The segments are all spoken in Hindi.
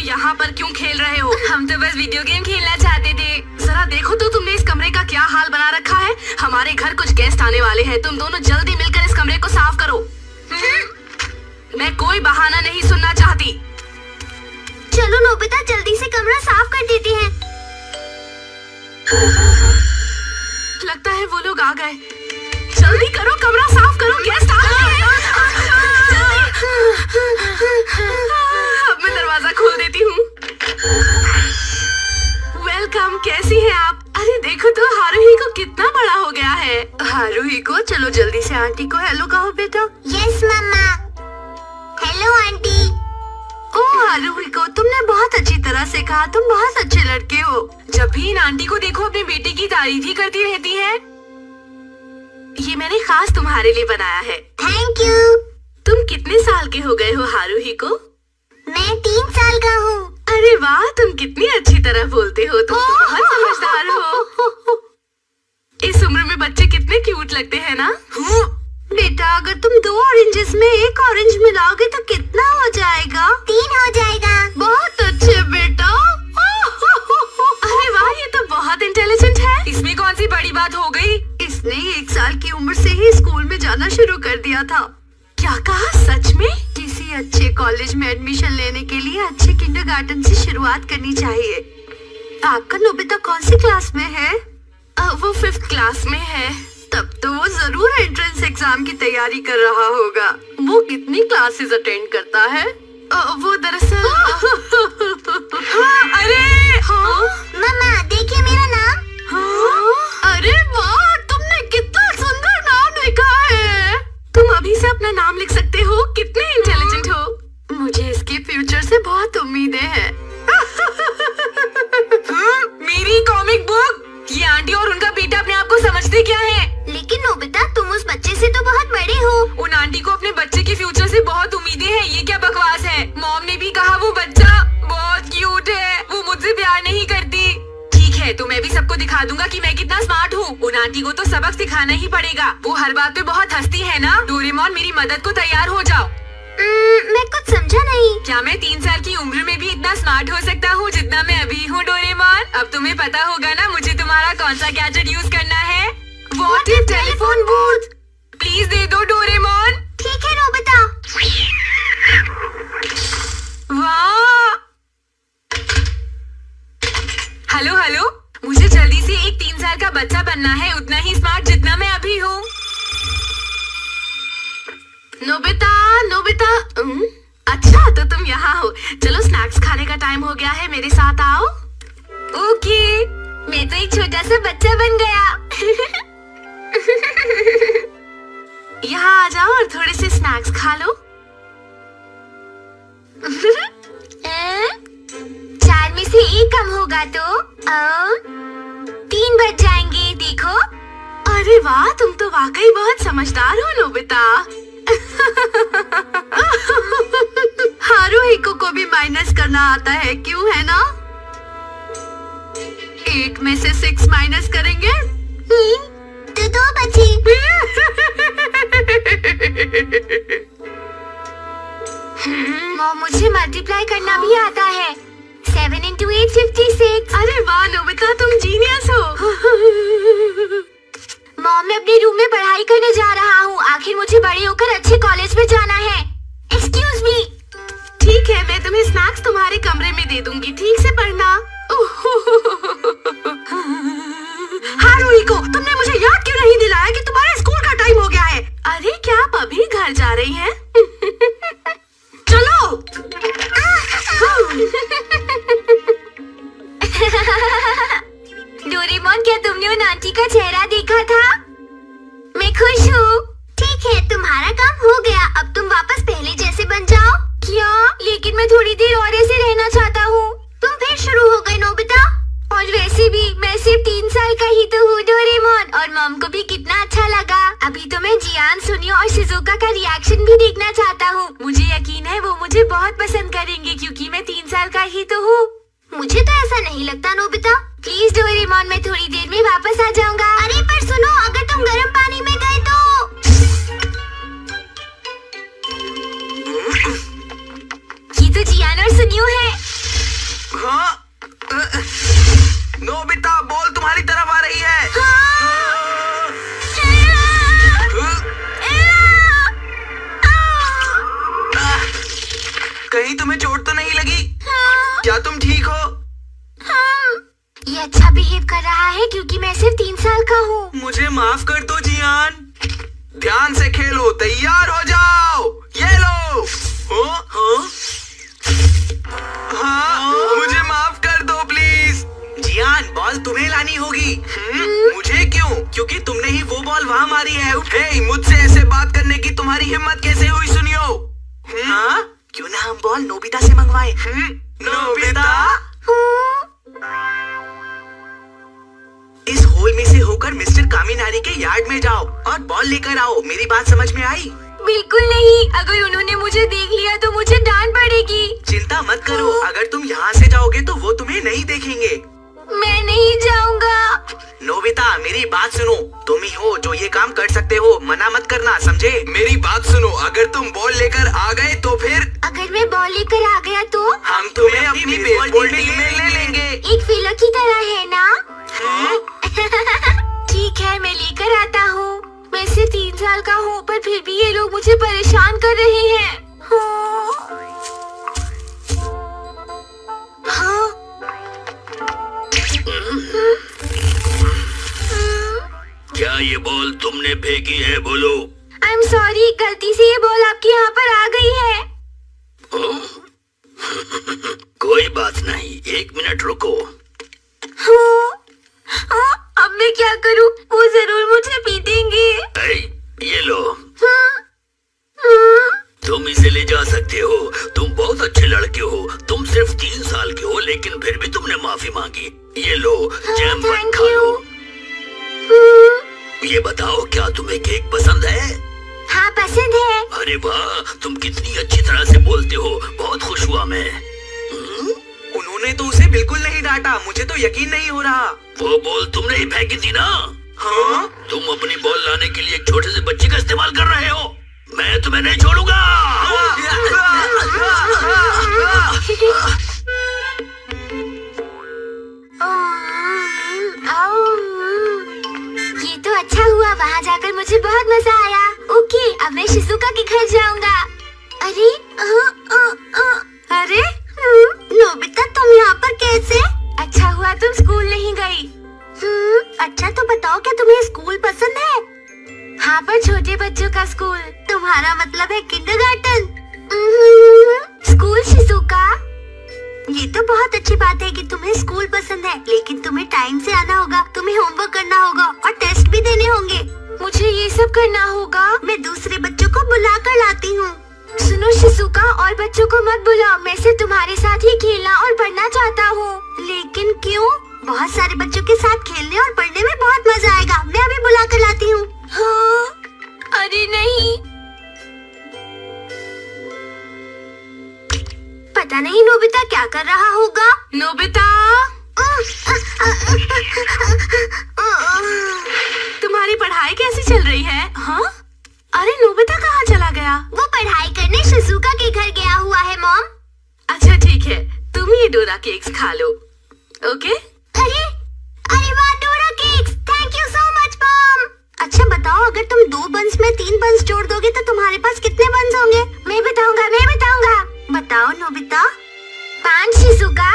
यहाँ पर क्यों खेल रहे हो? हम तो बस वीडियो गेम खेलना चाहते थे। जरा देखो तो तुमने इस कमरे का क्या हाल बना रखा है। हमारे घर कुछ गेस्ट आने वाले हैं। तुम दोनों जल्दी मिलकर इस कमरे को साफ करो। मैं कोई बहाना नहीं सुनना चाहती। चलो नोबिता, जल्दी से कमरा साफ कर देते हैं। लगता है वो लोग आ गए। जल्दी करो, कमरा साफ करो, गेस्ट आ गए हैं। अब मैं दरवाजा खोल देती हूँ। वेलकम, कैसी हैं आप? अरे देखो तो हारुही को कितना बड़ा हो गया है। हारुही को, चलो जल्दी से आंटी को हेलो कहो बेटा। Yes mamma. Hello aunty. Oh Haruhi को, तुमने बहुत अच्छी तरह से कहा। तुम बहुत अच्छे लड़के हो। जब भी इन आंटी को देखो अपने बेटे की तारीफ ही करती रहती है। ये मैंने खास तुम्हारे लिए बनाया है। Thank you. तुम कितने साल के हो गए हो हारुही को? मैं 3 साल का हूँ। अरे वाह, तुम कितनी अच्छी तरह बोलते हो। तुम तो बहुत समझदार हो। इस उम्र में बच्चे कितने क्यूट लगते हैं ना? बेटा, अगर तुम 2 ऑरेंजेस में 1 ऑरेंज मिलाओगे तो कितना हो जाएगा? 3 हो जाएगा। बहुत अच्छे बेटा। अरे वाह, ये तो बहुत इंटेलिजेंट है। इसमें कौन सी बड़ी बात हो गई? इसने 1 साल की उम्र से ही स्कूल में जाना शुरू कर दिया था। क्या कहा? सच में? किसी अच्छे कॉलेज में एडमिशन लेने के लिए अच्छे किंडरगार्टन से शुरुआत करनी चाहिए। आपका नोबिता कौन सी क्लास में है? वो 5th क्लास में है। तब तो वो जरूर एंट्रेंस एग्जाम की तैयारी कर रहा होगा। वो कितनी क्लासेस अटेंड करता है? वो दरअसल अरे हाँ? मम्मा देखिए मेरा नाम। हाँ? अरे वाह, तुमने कितना सुंदर नाम लिखा है। तुम अभी से अपना नाम लिख सकते हो। कितने इंटेलिजेंट हो। मुझे इसके फ्यूचर से बहुत उम्मीदें हैं। मेरी कॉमिक बुक। ये आंटी और उनका बेटा अपने आप को समझते क्या है? लेकिन नोबिता, तुम उस बच्चे से तो बहुत बड़े हो। उन आंटी को अपने बच्चे के फ्यूचर से बहुत उम्मीदें हैं। ये क्या बकवास है? मॉम ने भी कहा वो बच्चा बहुत क्यूट है। वो मुझसे प्यार नहीं करती। ठीक है, तो मैं भी सबको दिखा दूंगा कि मैं कितना स्मार्ट हूँ। उन आंटी को तो सबक सिखाना ही पड़ेगा। वो हर बात पे बहुत हंसती है ना। डोरेमोन, मेरी मदद को तैयार हो जाओ। मैं कुछ समझा नहीं। क्या मैं 3 साल की उम्र में भी इतना स्मार्ट हो सकता हूँ जितना मैं अभी हूँ डोरेमोन? अब तुम्हें पता होगा ना मुझे तुम्हारा कौन सा गैजेट यूज करना है। What is telephone booth? Please दे दो डोरेमोन। ठीक है नोबिता। वाह। हेलो हेलो, मुझे जल्दी से एक 3 साल का बच्चा बनना है, उतना ही स्मार्ट जितना मैं अभी हूँ। Nobita, Nobita. अच्छा, तो तुम यहाँ हो। चलो स्नैक्स खाने का टाइम हो गया है, मेरे साथ आओ। ओके, मैं तो एक छोटा सा बच्चा बन गया। यहाँ आ जाओ और थोड़े से स्नैक्स खा लो। 4 में से 1 कम होगा तो 3 बच जाएंगे। देखो। अरे वाह, तुम तो वाकई बहुत समझदार हो नोबिता। हारुही को भी माइनस करना आता है, क्यों है ना? 8 में से 6 माइनस करेंगे तो 2 बचे। मुझे मल्टीप्लाई करना भी आता है। 7 into 8 56। अरे वाह नोबिता, तुम जीनियस हो। मॉम, मैं अपने रूम में पढ़ाई करने जा रहा हूँ। आखिर मुझे बड़े होकर अच्छे कॉलेज में जाना है। Excuse me. ठीक है, मैं तुम्हें स्नैक्स तुम्हारे कमरे में दे दूंगी। ठीक से पढ़ना। हारुही को, तुमने मुझे याद क्यों नहीं दिलाया कि तुम्हारे स्कूल का टाइम हो गया है? अरे क्या आप अभी घर जा रही हैं? चलो। डोरेमोन, क्या तुमने उन आंटी का चेहरा देखा था? मैं खुश हूँ। ठीक है, तुम्हारा काम हो गया। अब तुम वापस पहले जैसे बन जाओ। क्या? लेकिन मैं थोड़ी देर और ऐसे रहना चाहता हूँ। तुम फिर शुरू हो गए नोबिता। और वैसे भी मैं सिर्फ 3 साल का ही तो हूँ डोरेमोन, और मॉम को भी कितना अच्छा लगा। अभी तो मैं जियान, सुनियो और शिजुका का रिएक्शन भी देखना चाहता हूँ। मुझे यकीन है वो मुझे बहुत पसंद करेंगे क्योंकि मैं 3 साल का ही तो हूँ। मुझे तो ऐसा नहीं लगता नोबिता। प्लीज डोरेमोन, मैं थोड़ी देर में वापस आ जाऊंगा। अरे पर सुनो, अगर तुम गर्म पानी में गए तो। ये तो जियान और सुनियो है। हाँ? नोबिता, बॉल तुम्हारी तरफ आ रही है। कहीं तुम्हें चोट तो नहीं लगी? क्या तुम ठीक हो? ये अच्छा बिहेव कर रहा है क्योंकि मैं सिर्फ 3 साल का हूँ। मुझे माफ कर दो जियान। ध्यान से खेलो, तैयार हो जाओ। ये लो। हाँ, मुझे माफ कर दो प्लीज। जियान, बॉल तुम्हें लानी होगी। मुझे क्यों? क्योंकि तुमने ही वो बॉल वहाँ मारी है। हे, मुझसे ऐसे बात करने की तुम्हारी हिम्मत कैसे हुई सुनियो? हाँ? क्यों ना हम बॉल नोबिता से मंगवाए? नोबिता? इस होल में से होकर मिस्टर कामिनारी के यार्ड में जाओ और बॉल लेकर आओ। मेरी बात समझ में आई? बिल्कुल नहीं। अगर उन्होंने मुझे देख लिया तो मुझे डांट पड़ेगी। चिंता मत करो, अगर तुम यहाँ से जाओगे तो वो तुम्हें नहीं देखेंगे। मैं नहीं जाऊंगा। नोबिता, मेरी बात सुनो। तुम ही हो जो ये काम कर सकते हो, मना मत करना, समझे? मेरी बात सुनो, अगर तुम बॉल लेकर आ गए तो फिर? अगर मैं बॉल लेकर आ गया तो? हम तुम्हें अपनी बेसबॉल टीम में ले लेंगे। एक फीलर की तरह है ना? ठीक है, मैं लेकर आता हूँ। मैं सिर्फ 3 साल का हूँ, पर फिर भी ये लोग मुझे परेशान कर रहे हैं। हाँ। क्या ये बॉल तुमने फेंकी है? बोलो। आई एम सॉरी, गलती से ये बॉल आपके यहाँ पर आ गई है। कोई बात नहीं, 1 मिनट रुको। अब मैं क्या करूँ? वो जरूर मुझे पीटेंगे। ये लो। तुम इसे ले जा सकते हो। तुम बहुत अच्छे लड़के हो। तुम सिर्फ 3 साल के हो, लेकिन फिर भी तुमने माफी मांगी। ये लो, जैम बन खा लो। ये बताओ, क्या तुम्हें केक पसंद है? हाँ, पसंद है। अरे वाह, तुम कितनी अच्छी तरह से बोलते हो। बहुत खुश हुआ मैं। उन्होंने तो उसे बिल्कुल नहीं डांटा। मुझे तो यकीन नहीं हो रहा। वो बॉल तुमने ही फेंकी थी ना? हाँ? तुम अपनी बॉल लाने के लिए एक छोटे से बच्चे का इस्तेमाल कर रहे हो। मैं तुम्हें नहीं छोड़ूंगा। ये तो अच्छा हुआ, वहाँ जाकर मुझे बहुत मजा आया। ओके, अब मैं शिजुका के घर जाऊंगा। अरे अरे नोबिता, तुम यहाँ पर कैसे? अच्छा हुआ तुम स्कूल नहीं गई। अच्छा तो बताओ, क्या तुम्हें स्कूल पसंद है? हाँ, पर छोटे बच्चों का स्कूल। तुम्हारा मतलब है किंडरगार्टन? School Shizuka. ये तो बहुत अच्छी बात है कि तुम्हें स्कूल पसंद है, लेकिन तुम्हें टाइम से आना होगा, तुम्हें होमवर्क करना होगा और टेस्ट भी देने होंगे। मुझे ये सब करना होगा? मैं दूसरे बच्चों को बुला कर लाती हूँ। सुनो शिजुका, और बच्चों को मत बुलाओ। मैं सिर्फ तुम्हारे साथ ही खेलना और पढ़ना चाहता हूँ। लेकिन क्यों? बहुत सारे बच्चों के साथ खेलने और पढ़ने में बहुत मजा आएगा। मैं अभी बुला कर लाती हूँ। हाँ? अरे नहीं, पता नहीं नोबिता क्या कर रहा होगा। नोबिता, तुम्हारी पढ़ाई कैसी चल रही है? हाँ? अरे नोबिता कहाँ चला गया? वो पढ़ाई करने शिजुका के घर गया हुआ है मॉम। अच्छा ठीक है, तुम ये डोरा केक्स खा लो। ओके? अरे वाह, डोरा cakes, thank you so much mom. अच्छा बताओ, अगर तुम 2 बंस में 3 बंस जोड़ दोगे तो तुम्हारे पास कितने बंस होंगे? मैं बताऊंगा। बताओ नोबिता। 5 शिजुका।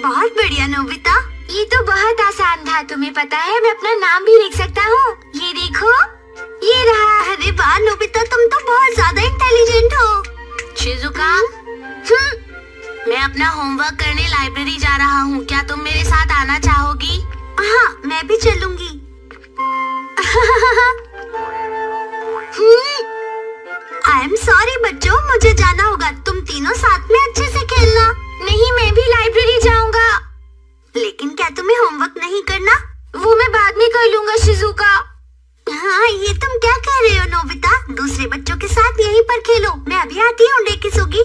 बहुत बढ़िया नोबिता। ये तो बहुत आसान था। तुम्हें पता है, मैं अपना नाम भी लिख सकता हूँ। ये देखो, ये रहा। अरे वाह नोबिता, तुम तो बहुत ज्यादा इंटेलिजेंट हो। शिजुका, मैं अपना होमवर्क करने लाइब्रेरी जा रहा हूँ। क्या तुम मेरे साथ आना चाहोगी? हाँ, मैं भी चलूंगी। आई एम सॉरी बच्चों, मुझे जाना होगा। तुम तीनों साथ में अच्छे से खेलना। नहीं, मैं भी लाइब्रेरी जाऊंगा। लेकिन क्या तुम्हें होमवर्क नहीं करना? वो मैं कर लूंगा शिजुका। हाँ, ये तुम क्या कह रहे हो नोबिता? दूसरे बच्चों के साथ यहीं पर खेलो, मैं अभी आती हूँ डेकिसुगी।